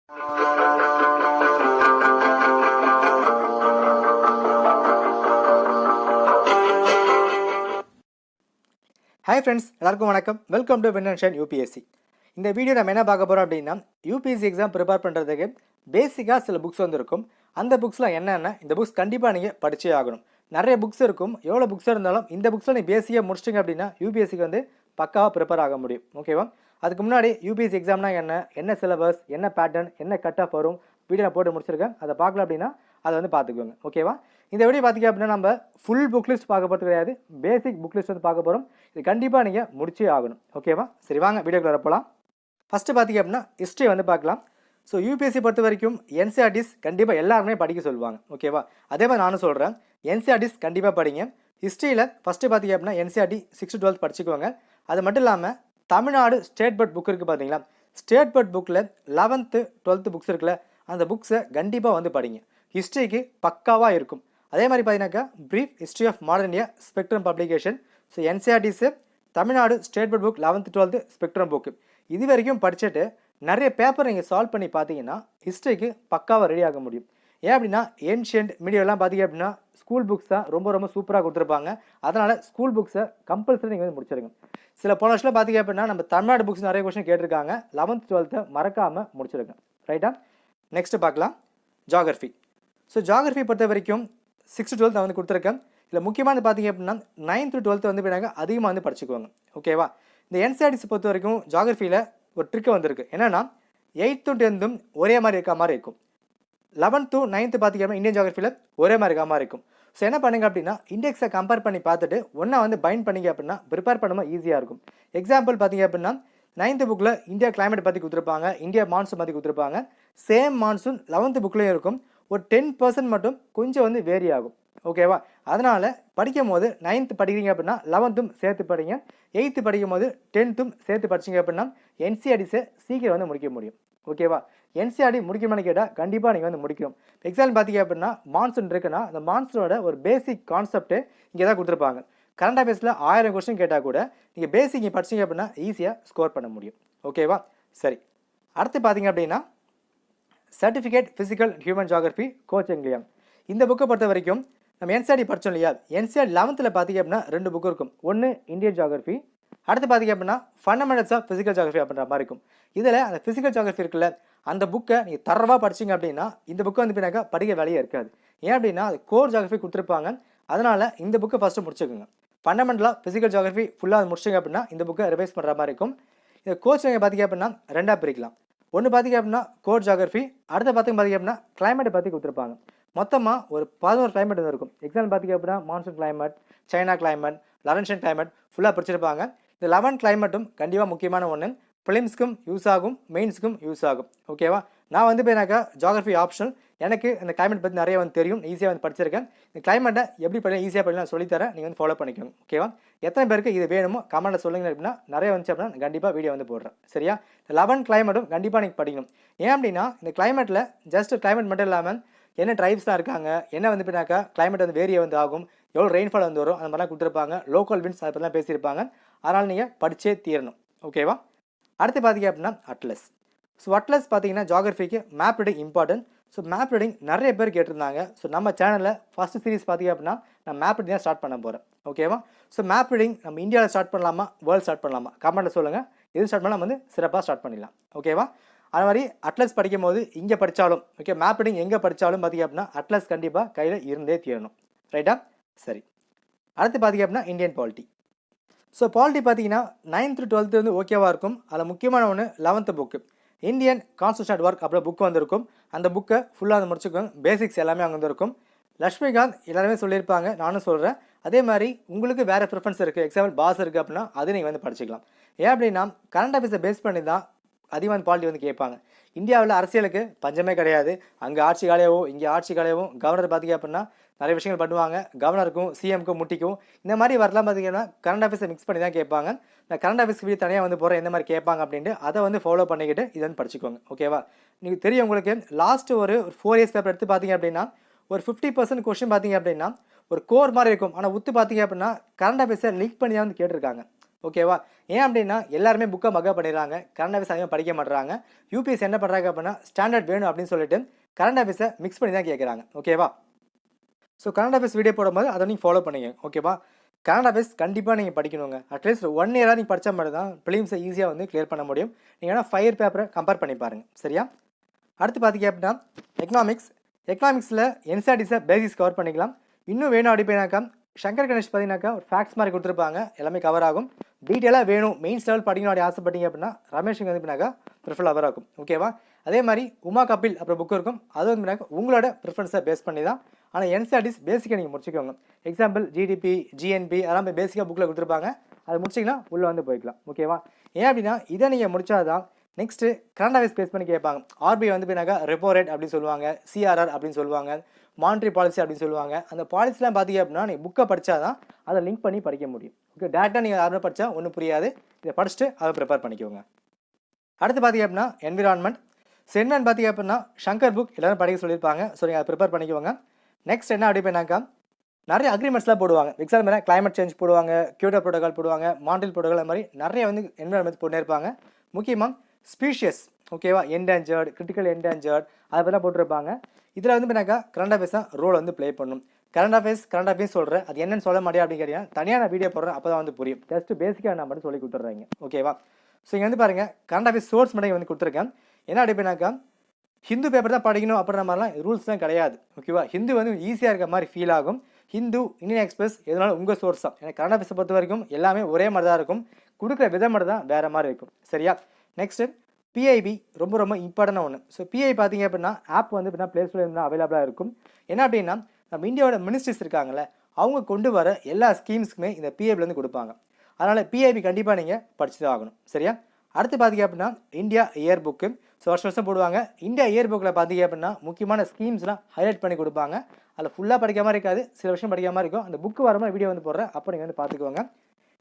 Hi friends, எல்லாருக்கும் வணக்கம். Welcome to win and shine UPSC. இந்த வீடியோ நம்ம என்ன பார்க்க போகிறோம் அப்படின்னா, யூபிஎஸ்சி எக்ஸாம் ப்ரிப்பேர் பண்ணுறதுக்கு பேசிக்காக சில புக்ஸ் வந்துருக்கும். அந்த புக்ஸில் என்னென்ன, இந்த புக்ஸ் கண்டிப்பாக நீங்கள் படிச்சே ஆகணும். நிறைய புக்ஸ் இருக்கும். எவ்வளோ புக்ஸ் இருந்தாலும் இந்த புக்ஸில் நீங்கள் பேசிக்காக முடிச்சிட்டிங்க அப்படின்னா யூபிஎஸ்சிக்கு வந்து பக்காவாக ப்ரிப்பேர் ஆக முடியும். ஓகேவா? அதுக்கு முன்னாடி யூபிஎஸ்சி எக்ஸாம்னா என்ன சிலபஸ், என்ன பேட்டர்ன், என்ன கட் ஆஃப் வரும் வீடியோ நான் போட்டு முடிச்சிருக்கேன். அதை பார்க்கல அப்படின்னா அதை வந்து பார்த்துக்குவோங்க. ஓகேவா? இந்த வீடியோ பார்த்திங்க அப்படின்னா நம்ம ஃபுல் புக் லிஸ்ட் பார்க்க போகிறது கிடையாது, பேசிக் புக் லிஸ்ட் வந்து பார்க்க போகிறோம். இது கண்டிப்பாக நீங்கள் முடிச்சே ஆகணும். ஓகேவா? சரி, வாங்க வீடியோக்குள்ள வரப்போலாம். ஃபஸ்ட்டு பார்த்திங்க அப்படின்னா ஹிஸ்ட்ரி வந்து பார்க்கலாம். ஸோ யூபிஎஸ்சி பொறுத்த வரைக்கும் என்சிஆர்டிஸ் கண்டிப்பாக எல்லாருமே படிக்க சொல்லுவாங்க. ஓகேவா? அதே மாதிரி நானும் சொல்கிறேன், என்சிஆர்டிஸ் கண்டிப்பாக படிங்க. ஹிஸ்ட்ரியில் ஃபஸ்ட்டு பார்த்திங்க அப்படின்னா என்சிஆர்டி 6 to 12 படிச்சுக்குவாங்க. அது மட்டும் இல்லாமல் தமிழ்நாடு ஸ்டேட் போர்ட் புக் இருக்குது பார்த்தீங்களா, ஸ்டேட் போர்ட் புக்கில் 11th 12th புக்ஸ் இருக்குல்ல, அந்த புக்ஸை கண்டிப்பாக வந்து படிங்க. ஹிஸ்ட்ரிக்கு பக்காவாக இருக்கும். அதே மாதிரி பார்த்தீங்கன்னாக்கா brief history of modern India Spectrum publication. So NCERTs Tamil Nadu state board book 11th 12th Spectrum book இது வரைக்கும் படிச்சுட்டு நிறைய பேப்பர் நீங்கள் சால்வ் பண்ணி பார்த்தீங்கன்னா ஹிஸ்ட்ரிக்கு பக்காவாக ரெடி ஆக முடியும். ஏன் அப்படின்னா ஏன்ஷியன்ட் மீடியாலாம் பார்த்தீங்க அப்படின்னா ஸ்கூல் புக்ஸ் தான் ரொம்ப ரொம்ப சூப்பராக கொடுத்துருப்பாங்க. அதனால் ஸ்கூல் புக்ஸை கம்பல்சரி நீங்கள் வந்து முடிச்சிருங்க. சில போன வருஷத்தில் பார்த்தீங்க அப்படின்னா நம்ம தமிழ்நாடு புக்ஸ் நிறைய கொஸ்டின் கேட்டிருக்காங்க. 11th 12th மறக்காமல் முடிச்சிருங்க. ரைட்டா? நெக்ஸ்ட்டு பார்க்கலாம் ஜாகிரஃபி. ஸோ ஜாகிரஃபி பொறுத்த வரைக்கும் 6 to 12 நான் வந்து கொடுத்துருக்கேன். இதில் முக்கியமாக பார்த்தீங்க அப்படின்னா 9th to 12th வந்து பின்னாங்க அதிகமாக வந்து படிச்சுக்குவாங்க. ஓகேவா? இந்த என்சிஆர்டிஸ் பொறுத்த வரைக்கும் ஜாகிரஃபியில் ஒரு ட்ரிக்கு வந்திருக்கு. என்னென்னா 8th to 10th ஒரே மாதிரி இருக்க மாதிரி இருக்கும். 11th to 9th பார்த்தீங்கன்னா இந்தியன் ஜாகிரஃபியில் ஒரே மாதிரி இருக்க மாதிரி இருக்கும். ஸோ என்ன பண்ணுங்க அப்படின்னா இண்டெக்ஸை கம்பேர் பண்ணி பார்த்துட்டு ஒன்றா வந்து பைண்ட் பண்ணிங்க அப்படின்னா ப்ரிப்பேர் பண்ணும்போது ஈஸியாக இருக்கும். எக்ஸாம்பிள் பார்த்தீங்க அப்படின்னா 9th புக்கில் இந்தியா கிளைமேட் பற்றி கொடுத்துருப்பாங்க, இந்தியா மான்சூன் பற்றி கொடுத்துருப்பாங்க. சேம் மான்சூன் 11th புக்லேயும் இருக்கும். ஒரு 10% மட்டும் கொஞ்சம் வந்து வேரி ஆகும். ஓகேவா? அதனால் படிக்கும் போது 9th படிக்கிறீங்க அப்படின்னா 11th சேர்த்து படிங்க. 8th படிக்கும் போது 10th சேர்த்து படிச்சிங்க அப்படின்னா என்சிஆர்டிஸை சீக்கிரம் வந்து முடிக்க முடியும். ஓகேவா? என்சிஆர்டி முடிக்கணும்னு கேட்டால் கண்டிப்பாக நீங்கள் வந்து முடிக்கணும். எக்ஸாம்பிள் பார்த்தீங்க அப்படின்னா மான்சூன் இருக்குன்னா அந்த மான்சூனோட ஒரு பேசிக் கான்செப்ட்டு இங்கே தான் கொடுத்துருப்பாங்க. கரண்ட் அஃபேர்ஸில் 1000 கொஸ்டின் கேட்டால் கூட நீங்கள் பேசிக் படிச்சிங்க அப்படின்னா ஈஸியாக ஸ்கோர் பண்ண முடியும். ஓகேவா? சரி, அடுத்து பார்த்தீங்க அப்படின்னா certificate physical human geography Goh எங்கிலியம். இந்த புக்கை பொறுத்த வரைக்கும் நம்ம என்சிஆர்டி படித்தோம் இல்லையா, என்சிஆர் 11th பார்த்தீங்க அப்படின்னா 2 புக்கு இருக்கும். ஒன்று இந்தியன் ஜியாகிரஃபி, அடுத்து பார்த்தீங்க அப்படின்னா ஃபண்டமெண்டல்ஸ் ஆஃப் ஃபிசிக்கல் ஜியாகிரஃபி அப்படின்ற மாதிரி இருக்கும். இதில் அந்த ஃபிசிக்கல் ஜியாகிரஃபி இருக்குல்ல, அந்த புக்கை நீங்கள் தரவாக படிச்சிங்க அப்படின்னா இந்த புக்கை வந்து பின்னாக்கா படிக்க வேலையே இருக்காது. ஏன் அப்படின்னா அது கோர் ஜியாகிரஃபி கொடுத்துருப்பாங்க. அதனால் இந்த புக்கை ஃபஸ்ட்டு முடிச்சுக்கோங்க. ஃபண்டமெண்டலாக ஃபிசிக்கல் ஜியாகிரஃபி ஃபுல்லாக முடிச்சிங்க அப்படின்னா இந்த புக்கை ரிவைஸ் பண்ணுற மாதிரி இருக்கும். இந்த கோச் நீங்கள் பார்த்தீங்க அப்படின்னா 2ஆக பிரிக்கலாம். ஒன்று பார்த்திங்க அப்படின்னா கோர் ஜியாகிரஃபி, அடுத்த பார்த்திங்க அப்படின்னா கிளைமேட்டை பற்றி கொடுத்துருப்பாங்க. மொத்தமாக ஒரு 11 கிளைமேட் வந்து இருக்கும். எக்ஸாம்பிள் பார்த்திங்க அப்படின்னா monsoon climate, China climate, Laurentian climate ஃபுல்லாக படிச்சிருப்பாங்க. இந்த 11 கிளைமேட்டும் கண்டிப்பாக முக்கியமான ஒன்று. ப்ரிலிம்ஸ்க்கும் யூஸ் ஆகும், மெயின்ஸுக்கும் யூஸ் ஆகும். ஓகேவா? நான் வந்து போய்னாக்கா ஜியாகிரஃபி ஆப்ஷனல், எனக்கு இந்த கிளைமேட் பற்றி நிறைய வந்து தெரியும், ஈஸியாக வந்து படிச்சிருக்கேன். இந்த கிளைமேட்டை எப்படி பண்ணி ஈஸியாக பண்ணி சொல்லித்தரேன், நீங்கள் வந்து ஃபாலோ பண்ணிக்கோங்க. ஓகேவா? எத்தனை பேருக்கு இது வேணுமோ கமெண்ட்டில் சொல்லுங்க அப்படின்னா நிறைய வந்துச்சு அப்படின்னா கண்டிப்பாக வீடியோ வந்து போடுறேன். சரியா? இந்த 11 கிளைமேட்டும் கண்டிப்பாக நீங்கள் படிக்கணும். ஏன் அப்படின்னா இந்த கிளைமேட்டில் ஜஸ்ட் கிளைமேட் மட்டும் இல்லாமல் என்ன ட்ரைப்ஸ்லாம் இருக்காங்க, என்ன வந்து பின்னாக்கா கிளைமேட் வந்து வேரிய வந்து ஆகும், எவ்வளோ ரெயின்ஃபால் வந்து வரும், அந்த மாதிரிலாம் கொடுத்துருப்பாங்க. லோக்கல் விண்ட்ஸ் அதை பற்றிலாம் பேசியிருப்பாங்க. அதனால் நீங்கள் படித்தே தீரணும். ஓகேவா? அடுத்து பார்த்தீங்க அப்படின்னா அட்லஸ். ஸோ அட்லஸ் பார்த்தீங்கன்னா ஜியாகிரஃபிக்கு map reading important. So map reading நிறைய பேர் கேட்டிருந்தாங்க. ஸோ நம்ம சேனலில் ஃபஸ்ட்டு சீரிஸ் பார்த்தீங்க அப்படின்னா நான் மேப் ரீடிங் தான் ஸ்டார்ட் பண்ண போகிறேன். ஓகேவா? ஸோ மேப் ரீடிங் நம்ம இந்தியாவில் ஸ்டார்ட் பண்ணலாமா, வேர்ல்டு ஸ்டார்ட் பண்ணலாமா, கமெண்ட்டில் சொல்லுங்கள். எது ஸ்டார்ட் பண்ணால் வந்து சிறப்பாக ஸ்டார்ட் பண்ணிடலாம். ஓகேவா? அது மாதிரி அட்லஸ் படிக்கும் போது இங்கே படித்தாலும் ஓகே, மேப் ரீடிங் எங்கே படித்தாலும் பார்த்தீங்க அப்படின்னா அட்லஸ் கண்டிப்பாக கையில் இருந்தே தீரணும். ரைட்டா? சரி, அடுத்து பார்த்தீங்க அப்படின்னா இந்தியன் பாலிட்டி. ஸோ பாலிட்டி பார்த்தீங்கன்னா 9th to 12th வந்து ஓகேவாக இருக்கும். அதில் முக்கியமான ஒன்று 11th book Indian constitution work அப்படின்ற புக்கு வந்திருக்கும். அந்த புக்கை ஃபுல்லாக வந்து முடிச்சுக்கோங்க. பேசிக்ஸ் எல்லாமே அங்கே வந்துருக்கும். லக்ஷ்மிகாந்த் எல்லாருமே சொல்லியிருப்பாங்க, நானும் சொல்கிறேன். அதே மாதிரி உங்களுக்கு வேறு ப்ரிஃபரன்ஸ் இருக்குது, எக்ஸாம்பிள் பாஸ் இருக்குது அப்படின்னா அது நீங்கள் வந்து படிச்சுக்கலாம். ஏன் அப்படின்னா கரண்ட் அஃபேர்ஸை பேஸ் பண்ணி தான் அதிகமான பாலிட்டி வந்து கேட்பாங்க. இந்தியாவில் அரசியலுக்கு பஞ்சமே கிடையாது. அங்கே ஆட்சி காலையவும் இங்கே ஆட்சி காலையவும் கவர்னர் பார்த்திங்க அப்படின்னா நிறைய விஷயங்கள் பண்ணுவாங்க. கவர்னருக்கும் சிஎம்க்கும் முட்டிக்கும் இந்த மாதிரி வரலாம் பார்த்தீங்கன்னா கரண்ட் அஃபேர்ஸை மிக்ஸ் பண்ணி தான் கேட்பாங்க. நான் கரண்ட் அஃபேர்ஸ் வீடியோ தனியாக வந்து போகிறேன் எந்த மாதிரி கேட்பாங்க அப்படின்ட்டு அதை வந்து ஃபாலோ பண்ணிக்கிட்டு இதை வந்து படிச்சுக்கோங்க. ஓகேவா? நீங்கள் தெரியும் உங்களுக்கு லாஸ்ட்டு ஒரு 4 years பேப்பர் எடுத்து பார்த்தீங்க அப்படின்னா ஒரு 50% கொஸ்டின் பார்த்தீங்க அப்படின்னா ஒரு கோர் மாதிரி இருக்கும். ஆனால் உத்து பார்த்தீங்க அப்படின்னா கரண்ட் அஃபேர்ஸை லீக் பண்ணி தான் வந்து கேட்டிருக்காங்க. ஓகேவா? ஏன் அப்படின்னா எல்லாருமே புக்கை மக்கப் பண்ணிடுறாங்க. கரண்ட் அஃபேர்ஸ் அதிகமாக படிக்க மாட்றாங்க. யூபிஎஸ்சி என்ன பண்ணுறாங்க அப்படின்னா ஸ்டாண்டர்ட் வேணும் அப்படின்னு சொல்லிட்டு கரண்ட் அஃபேர்ஸை மிக்ஸ் பண்ணி தான் கேட்குறாங்க. ஓகேவா? ஸோ கரண்ட் அஃபேர்ஸ் வீடியோ போடும்போது அதை நீங்கள் ஃபாலோ பண்ணிங்க. ஓகேவா? கரண்ட் அஃபேர்ஸ் கண்டிப்பாக நீங்கள் படிக்கணுங்க. அட்லீஸ்ட் 1 இயராக நீங்கள் படித்தா மட்டும் தான் ப்ரிலிம்ஸை ஈஸியாக வந்து கிளியர் பண்ண முடியும். நீங்கள் வேணால் 5 இயர் பேப்பரை கம்பேர் பண்ணி பாருங்கள். சரியா? அடுத்து பார்த்தீங்க அப்படின்னா எக்கனாமிக்ஸில் என்சிஆர்டிஸை பேசிக்ஸ் கவர் பண்ணிக்கலாம். இன்னும் வேணும் அப்படின்னாக்கா சங்கர் கணேஷ் பார்த்தீங்கன்னாக்கா ஒரு ஃபேக்ட்ஸ் மாதிரி கொடுத்துருப்பாங்க, எல்லாமே கவர் ஆகும். டீட்டெயிலாக வேணும் மெயின்ஸ் லெவல் படிக்கணும் அப்படி ஆசைப்பட்டீங்க அப்படின்னா ரமேஷ் வந்து பின்னாக்கா ப்ரிஃபர் கவர் ஆகும். ஓகேவா? அதே மாதிரி உமா கபில் அப்புறம் புக் இருக்கும், அது வந்து பின்னாக்கா உங்களோட ப்ரிஃபரன்ஸை பேஸ் பண்ணி தான். ஆனால் என்சிஆர்டிஸ் பேசிக்காக நீங்கள் முடிச்சுக்கோங்க. எக்ஸாம்பிள் ஜிடிபி, ஜிஎன்பி அதெல்லாம் பேசிக்காக புக்கில் கொடுத்துருப்பாங்க, அதை முடிச்சிங்கன்னா உள்ளே வந்து போய்க்கலாம். ஓகேவா? ஏன் அப்படின்னா இதை நீங்கள் முடிச்சாதான் நெக்ஸ்ட்டு கரண்ட் அஃபேர்ஸ் பேஸ் பண்ணி கேட்பாங்க. ஆர்பிஐ வந்து பின்னாக்கா ரெப்போ ரேட் அப்படின்னு சொல்லுவாங்க, சிஆர்ஆர் அப்படின்னு சொல்லுவாங்க, மானிட்டரி பாலிசி அப்படின்னு சொல்லுவாங்க. அந்த பாலிசிலாம் பார்த்தீங்க அப்படின்னா நீங்கள் புக்கை படித்தா தான் அதை லிங்க் பண்ணி படிக்க முடியும். ஓகே, டேரெக்டாக நீங்கள் யாரும் படித்தா ஒன்றும் புரியாது. இதை படிச்சுட்டு அதை ப்ரிப்பேர் பண்ணிக்கோங்க. அடுத்து பார்த்தீங்க அப்படின்னா என்விரான்மெண்ட். என்விரான்மெண்ட் பார்த்தீங்க அப்படின்னா சங்கர் புக் எல்லோரும் படிக்க சொல்லியிருப்பாங்க. ஸோ நீங்கள் அதை ப்ரிப்பேர் பண்ணிக்கோங்க. நெக்ஸ்ட் என்ன அப்படின்னாக்கா நிறைய அக்ரிமெண்ட்ஸ்லாம் போடுவாங்க. எக்ஸாம்பிள் மேலே கிளைமேட் சேஞ்ச் போடுவாங்க, கியோட்டோ ப்ரோட்டோகால் போடுவாங்க, மான்ட்ரியல் ப்ரோட்டோகால் அது மாதிரி நிறைய வந்து என்விரான்மெண்ட் போட்டு இருப்பாங்க. முக்கியமாக ஸ்பீஷியஸ், ஓகேவா, என்டேஞ்சர்ட், கிரிட்டிக்கல் என்டேஞ்சர்ட் அதை பற்றி போட்டிருப்பாங்க. இதில் வந்து பின்னாக்கா கரண்ட் அஃபேர்ஸ் தான் ரோல் வந்து ப்ளே பண்ணும். கரண்ட் அஃபேர்ஸ் சொல்கிறேன், அது என்னன்னு சொல்ல மாட்டேன் அப்படின்னு கேட்டீங்கன்னா தனியாக நான் வீடியோ போடுறேன், அப்போ தான் வந்து புரியும். ஜஸ்ட் பேசிக்காக நான் மட்டும் சொல்லி கொடுத்துட்றேங்க. ஓகேவா? ஸோ இங்கே வந்து பாருங்கள் கரண்ட் அஃபேர்ஸ் சோர்ஸ் மட்டும் வந்து கொடுத்துருக்கேன். என்ன அப்படின்னாக்கா ஹிந்து பேப்பர் தான் படிக்கணும் அப்படின்ற மாதிரிலாம் ரூல்ஸ்லாம் கிடையாது. ஓகேவா? ஹிந்து வந்து ஈஸியாக இருக்க மாதிரி ஃபீல் ஆகும். ஹிந்து, இந்தியன் எக்ஸ்பிரஸ் எதனாலும் உங்கள் சோர்ஸ் தான். எனக்கு கரண்ட் அஃபேர்ஸை பொறுத்த வரைக்கும் எல்லாமே ஒரே மாதிரி தான் இருக்கும், கொடுக்குற விதம் மட்டும் தான் வேறு மாதிரி இருக்கும். சரியா? நெக்ஸ்ட்டு பிஐபி ரொம்ப ரொம்ப இம்பார்ட்டன்டான ஒன்று. ஸோ பிஐ பார்த்தீங்க அப்படின்னா ஆப் வந்து அப்படின்னா ப்ளே ஸ்டோரில் இருந்தால் அவைலபிளாக இருக்கும். என்ன அப்படின்னா நம்ம இந்தியாவோட மினிஸ்ட்ரிஸ் இருக்காங்கல்ல, அவங்க கொண்டு வர எல்லா ஸ்கீம்ஸுக்குமே இந்த பிஐபிலேருந்து கொடுப்பாங்க. அதனால் பிஐபி கண்டிப்பாக நீங்கள் படிச்சு தான் ஆகணும். சரியா? அடுத்து பார்த்தீங்க அப்படின்னா இந்தியா இயர் புக்கு. ஸோ வருஷம் போடுவாங்க. இந்தியா இயர் புக்கில் பார்த்தீங்க அப்படின்னா முக்கியமான ஸ்கீம்ஸ்லாம் ஹைலைட் பண்ணி கொடுப்பாங்க. அதில் ஃபுல்லாக படிக்காமல் இருக்காது, சில விஷயம் படிக்காமல் இருக்கும். அந்த புக்கு வரமாக வீடியோ வந்து போடுறேன், அப்போ நீங்கள் வந்து பார்த்துக்குவாங்க.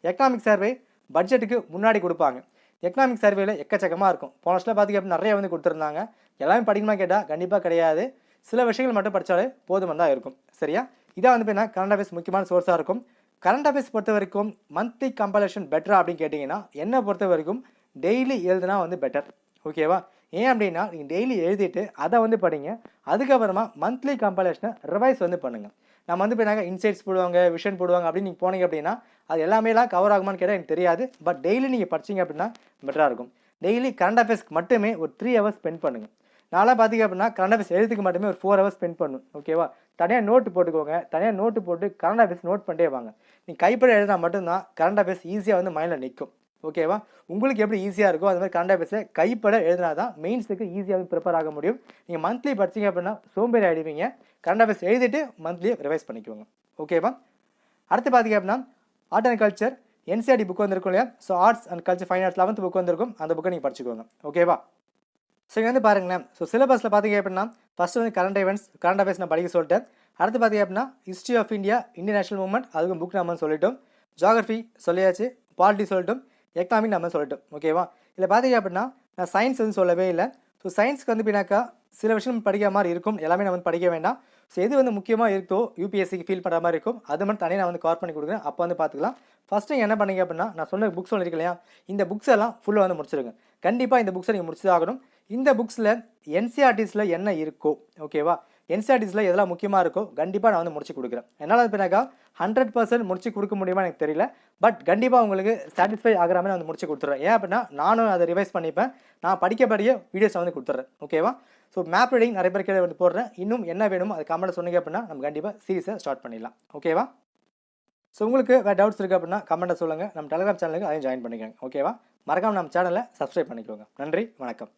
எக்கனாமிக் சர்வே பட்ஜெட்டுக்கு முன்னாடி கொடுப்பாங்க. எக்கனாமிக் சர்வேல எக்கச்சக்கமாக இருக்கும். போன வருஷத்தில் பார்த்தீங்க அப்படின்னா நிறைய வந்து கொடுத்துருந்தாங்க. எல்லாமே படிக்கணுமா கேட்டால் கண்டிப்பாக கிடையாது. சில விஷயங்கள் மட்டும் படித்தாலே போதுமாக தான் இருக்கும். சரியா? இதான் வந்து பார்த்தீங்கன்னா கரண்ட் அஃபேர்ஸ் முக்கியமான சோர்ஸாக இருக்கும். கரண்ட் அஃபேர்ஸ் பொறுத்த வரைக்கும் மந்த்லி கம்பலேஷன் பெட்டரா அப்படின்னு கேட்டிங்கன்னா என்னை பொறுத்த வரைக்கும் டெய்லி எழுதுனா வந்து பெட்டர். ஓகேவா? ஏன் அப்படின்னா நீங்கள் டெய்லி எழுதிட்டு அதை வந்து படிங்க. அதுக்கப்புறமா மந்த்லி கம்பலேஷனை ரிவைஸ் வந்து பண்ணுங்கள். நம்ம வந்து இப்போ இன்சைட்ஸ் போடுவாங்க, விஷன் போடுவாங்க அப்படின்னு நீங்கள் போனீங்க அப்படின்னா அது எல்லாமேலாம் கவர் ஆகுமான்னு கேட்டால் எனக்கு தெரியாது. பட் டெய்லி நீங்கள் படிச்சிங்க அப்படின்னா பெட்டராக இருக்கும். டெய்லி கரண்ட் அஃபேர்ஸ்க்கு மட்டுமே ஒரு 3 ஹவர்ஸ் ஸ்பெண்ட் பண்ணுங்கள். நான்லாம் பார்த்தீங்க அப்படின்னா கரண்ட் அஃபேர்ஸ் எழுதுக்கு மட்டுமே ஒரு 4 ஹவர்ஸ் ஸ்பெண்ட் பண்ணணும். ஓகேவா? தனியாக நோட்டு போட்டுக்கோங்க. தனியாக நோட்டு போட்டு கரண்ட் அஃபேர்ஸ் நோட் பண்ணிட்டே வாங்க. நீங்கள் கைப்பட எழுதினா மட்டும்தான் கரண்ட் அஃபேர்ஸ் ஈஸியாக வந்து மைண்டில் நிற்கும். ஓகேவா? உங்களுக்கு எப்படி ஈஸியாக இருக்கோ அது மாதிரி கரண்ட் அஃபேர்ஸை கைப்பட எழுதினா தான் மெயின்ஸுக்கு ஈஸியாக வந்து ப்ரிப்பேர் ஆக முடியும். நீங்கள் மந்த்லி படிச்சிங்க அப்படின்னா சோம்பேறி ஆகிடுவீங்க. கரண்ட் அஃபேர்ஸ் எழுதிட்டு மந்த்லி ரிவைஸ் பண்ணிக்குவோங்க. ஓகேவா? அடுத்து பார்த்தீங்க அப்படின்னா art and culture NCERT book வந்திருக்கும் இல்லையா? So arts and culture fine arts 11th book வந்திருக்கும். அந்த புக்கை நீங்கள் படிச்சுக்கோங்க. ஓகேவா? ஸோ இங்கே வந்து பாருங்களேன். ஸோ சிலபஸில் பார்த்தீங்க அப்படின்னா ஃபஸ்ட்டு வந்து கரண்ட் ஈவெண்ட்ஸ், கரண்ட் அஃபேர்ஸ் நான் படிக்க சொல்லிட்டேன். அடுத்து பார்த்தீங்க அப்படின்னா history of India, Indian national movement, அதுக்கும் புக் நம்ம சொல்லிட்டோம். ஜியாகிரஃபி சொல்லியாச்சு, பாலிட்டி சொல்லிட்டோம், எக்கனாமிக் நம்ம சொல்லிட்டோம். ஓகேவா? இதில் பார்த்தீங்க அப்படின்னா நான் சயின்ஸ் வந்து சொல்லவே இல்லை. ஸோ சயின்ஸ்க்கு வந்து பின்னாக்கா சில விஷயம் படிக்கிற மாதிரி இருக்கும், எல்லாமே நம்ம வந்து படிக்க வேண்டாம். ஸோ எது வந்து முக்கியமாக இருக்கோ யூபிஎஸ்சிக்கு ஃபீல் பண்ணுற மாதிரி இருக்கும், அது மட்டும் தனியாக நான் வந்து கவர் பண்ணி கொடுக்குறேன். அப்போ வந்து பார்த்துக்கலாம். ஃபஸ்ட்டு நீங்கள் என்ன பண்ணீங்க அப்படின்னா நான் சொன்ன புக்ஸ் சொல்லியிருக்கேன் இல்லையா, இந்த புக்ஸ் எல்லாம் ஃபுல்லாக வந்து முடிச்சிருங்க. கண்டிப்பாக இந்த புக்ஸை நீங்கள் முடிச்சு ஆகணும். இந்த புக்ஸில் என்சிஆர்டிஸில் என்ன இருக்கோ, ஓகேவா, என்சிஆர்டிஸில் எதெல்லாம் முக்கியமாக இருக்கோ கண்டிப்பாக நான் வந்து முடிச்சு கொடுக்குறேன். என்னால் பின்னாக்கா 100% முடிச்சு கொடுக்க முடியுமா எனக்கு தெரியல. பட் கண்டிப்பாக உங்களுக்கு சாட்டிஸ்ஃபை ஆகிற மாதிரி நான் வந்து முடிச்சு கொடுத்துட்றேன். ஏன் அப்படின்னா நானும் அதை ரிவைஸ் பண்ணிப்பேன். நான் படிக்கப்படியே வீடியோஸை வந்து கொடுத்துட்றேன். ஓகேவா? ஸோ மேப் ரீடிங் நிறைய பேர் கீழே வந்து போடுறேன். இன்னும் என்ன வேணுமோ அது கமெண்ட்டில் சொன்னீங்க அப்படின்னா நம்ம கண்டிப்பாக சீரிஸை ஸ்டார்ட் பண்ணிடலாம். ஓகேவா? ஸோ உங்களுக்கு வேறு டவுட்ஸ் இருக்குது அப்படின்னா கமெண்ட்டை சொல்லுங்கள். நம்ம டெலிகிராம் சேனலுக்கு அதையும் ஜாயின் பண்ணிக்கோங்க. ஓகேவா? மறக்காமல் நம்ம சேனலை சப்ஸ்கிரைப் பண்ணிக்கோங்க. நன்றி, வணக்கம்.